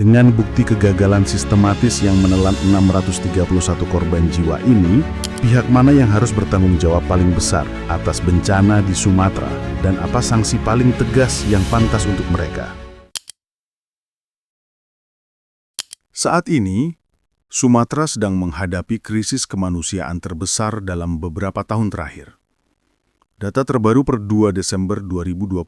Dengan bukti kegagalan sistematis yang menelan 631 korban jiwa ini, pihak mana yang harus bertanggung jawab paling besar atas bencana di Sumatera dan apa sanksi paling tegas yang pantas untuk mereka? Saat ini, Sumatera sedang menghadapi krisis kemanusiaan terbesar dalam beberapa tahun terakhir. Data terbaru per 2 Desember 2025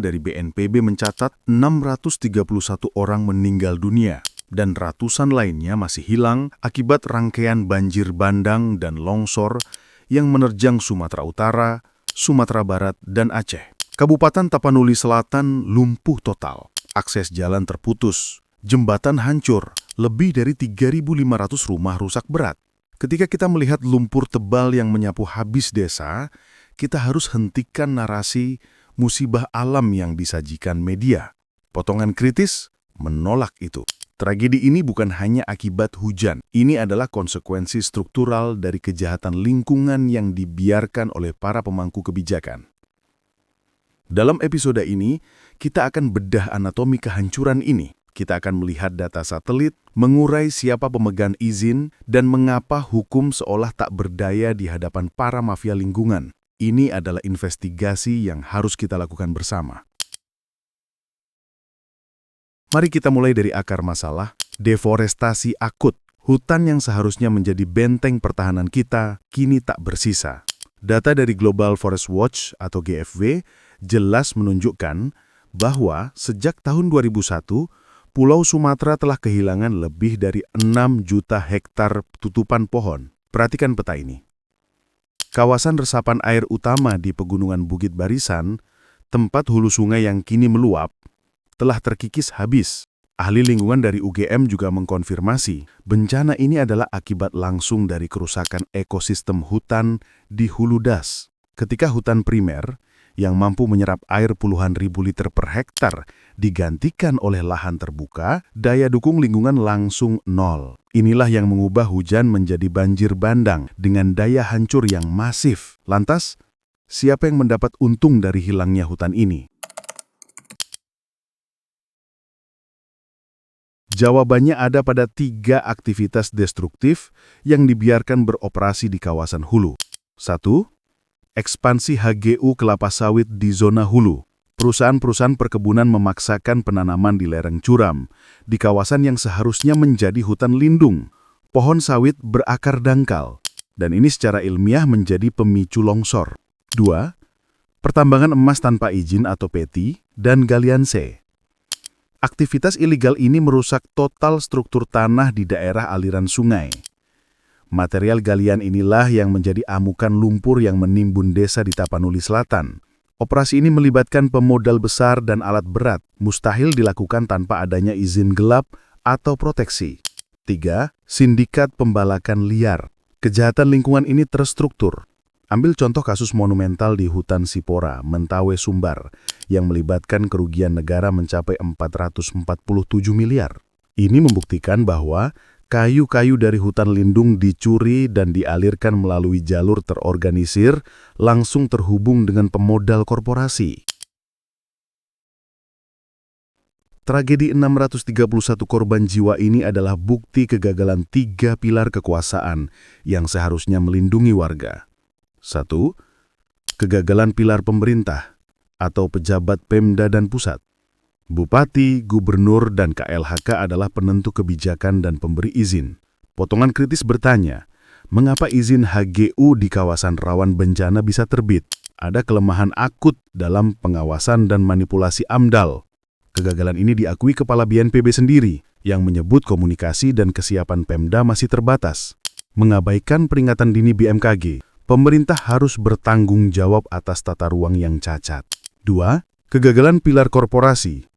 dari BNPB mencatat 631 orang meninggal dunia dan ratusan lainnya masih hilang akibat rangkaian banjir bandang dan longsor yang menerjang Sumatera Utara, Sumatera Barat, dan Aceh. Kabupaten Tapanuli Selatan lumpuh total, akses jalan terputus, jembatan hancur, lebih dari 3.500 rumah rusak berat. Ketika kita melihat lumpur tebal yang menyapu habis desa, kita harus hentikan narasi musibah alam yang disajikan media. Potongan kritis menolak itu. Tragedi ini bukan hanya akibat hujan. Ini adalah konsekuensi struktural dari kejahatan lingkungan yang dibiarkan oleh para pemangku kebijakan. Dalam episode ini, kita akan bedah anatomi kehancuran ini. Kita akan melihat data satelit, mengurai siapa pemegang izin, dan mengapa hukum seolah tak berdaya di hadapan para mafia lingkungan. Ini adalah investigasi yang harus kita lakukan bersama. Mari kita mulai dari akar masalah, deforestasi akut. Hutan yang seharusnya menjadi benteng pertahanan kita, kini tak bersisa. Data dari Global Forest Watch atau GFW jelas menunjukkan bahwa sejak tahun 2001, Pulau Sumatera telah kehilangan lebih dari 6 juta hektar tutupan pohon. Perhatikan peta ini. Kawasan resapan air utama di Pegunungan Bukit Barisan, tempat hulu sungai yang kini meluap, telah terkikis habis. Ahli lingkungan dari UGM juga mengkonfirmasi, bencana ini adalah akibat langsung dari kerusakan ekosistem hutan di hulu das. Ketika hutan primer, yang mampu menyerap air puluhan ribu liter per hektar, digantikan oleh lahan terbuka, daya dukung lingkungan langsung nol. Inilah yang mengubah hujan menjadi banjir bandang dengan daya hancur yang masif. Lantas, siapa yang mendapat untung dari hilangnya hutan ini? Jawabannya ada pada 3 aktivitas destruktif yang dibiarkan beroperasi di kawasan hulu. 1. Ekspansi HGU kelapa sawit di zona hulu. Perusahaan-perusahaan perkebunan memaksakan penanaman di lereng curam, di kawasan yang seharusnya menjadi hutan lindung. Pohon sawit berakar dangkal, dan ini secara ilmiah menjadi pemicu longsor. 2. Pertambangan emas tanpa izin atau PETI dan galian C. Aktivitas ilegal ini merusak total struktur tanah di daerah aliran sungai. Material galian inilah yang menjadi amukan lumpur yang menimbun desa di Tapanuli Selatan. Operasi ini melibatkan pemodal besar dan alat berat, mustahil dilakukan tanpa adanya izin gelap atau proteksi. 3. Sindikat pembalakan liar. Kejahatan lingkungan ini terstruktur. Ambil contoh kasus monumental di hutan Sipora, Mentawai, Sumbar, yang melibatkan kerugian negara mencapai 447 miliar. Ini membuktikan bahwa kayu-kayu dari hutan lindung dicuri dan dialirkan melalui jalur terorganisir, langsung terhubung dengan pemodal korporasi. Tragedi 631 korban jiwa ini adalah bukti kegagalan 3 pilar kekuasaan yang seharusnya melindungi warga. 1. Kegagalan pilar pemerintah atau pejabat Pemda dan pusat. Bupati, gubernur, dan KLHK adalah penentu kebijakan dan pemberi izin. Potongan kritis bertanya, mengapa izin HGU di kawasan rawan bencana bisa terbit? Ada kelemahan akut dalam pengawasan dan manipulasi AMDAL. Kegagalan ini diakui Kepala BNPB sendiri, yang menyebut komunikasi dan kesiapan Pemda masih terbatas. Mengabaikan peringatan dini BMKG, pemerintah harus bertanggung jawab atas tata ruang yang cacat. 2. Kegagalan pilar korporasi.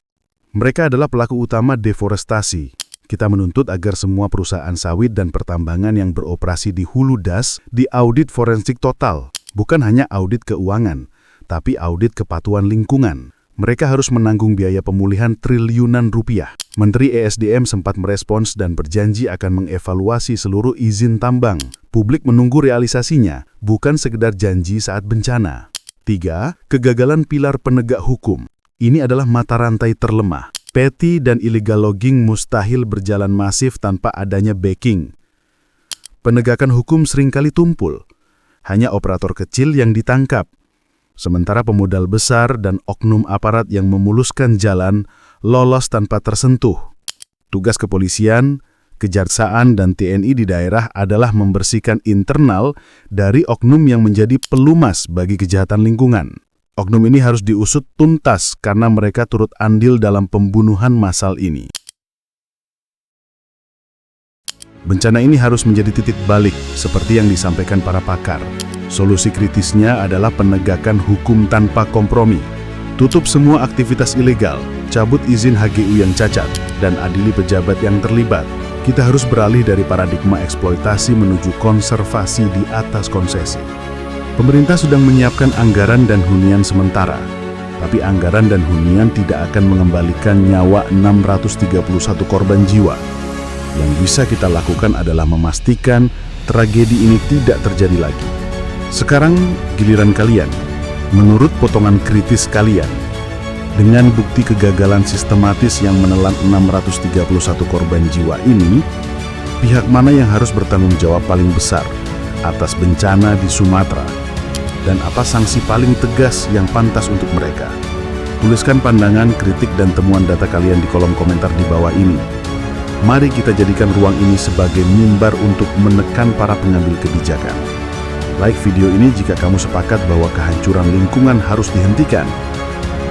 Mereka adalah pelaku utama deforestasi. Kita menuntut agar semua perusahaan sawit dan pertambangan yang beroperasi di hulu das diaudit forensik total. Bukan hanya audit keuangan, tapi audit kepatuhan lingkungan. Mereka harus menanggung biaya pemulihan triliunan rupiah. Menteri ESDM sempat merespons dan berjanji akan mengevaluasi seluruh izin tambang. Publik menunggu realisasinya, bukan sekedar janji saat bencana. 3. Kegagalan pilar penegak hukum. Ini adalah mata rantai terlemah. Petty dan illegal logging mustahil berjalan masif tanpa adanya backing. Penegakan hukum seringkali tumpul. Hanya operator kecil yang ditangkap. Sementara pemodal besar dan oknum aparat yang memuluskan jalan lolos tanpa tersentuh. Tugas kepolisian, kejaksaan, dan TNI di daerah adalah membersihkan internal dari oknum yang menjadi pelumas bagi kejahatan lingkungan. Oknum ini harus diusut tuntas karena mereka turut andil dalam pembunuhan massal ini. Bencana ini harus menjadi titik balik, seperti yang disampaikan para pakar. Solusi kritisnya adalah penegakan hukum tanpa kompromi. Tutup semua aktivitas ilegal, cabut izin HGU yang cacat, dan adili pejabat yang terlibat. Kita harus beralih dari paradigma eksploitasi menuju konservasi di atas konsesi. Pemerintah sedang menyiapkan anggaran dan hunian sementara, tapi anggaran dan hunian tidak akan mengembalikan nyawa 631 korban jiwa. Yang bisa kita lakukan adalah memastikan tragedi ini tidak terjadi lagi. Sekarang giliran kalian. Menurut potongan kritis kalian, dengan bukti kegagalan sistematis yang menelan 631 korban jiwa ini, pihak mana yang harus bertanggung jawab paling besar atas bencana di Sumatera? Dan apa sanksi paling tegas yang pantas untuk mereka? Tuliskan pandangan, kritik, dan temuan data kalian di kolom komentar di bawah ini. Mari kita jadikan ruang ini sebagai mimbar untuk menekan para pengambil kebijakan. Like video ini jika kamu sepakat bahwa kehancuran lingkungan harus dihentikan.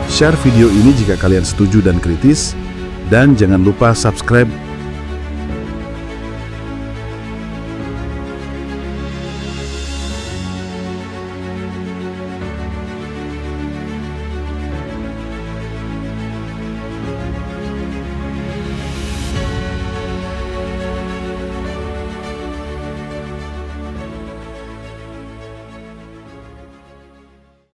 Share video ini jika kalian setuju dan kritis. Dan jangan lupa subscribe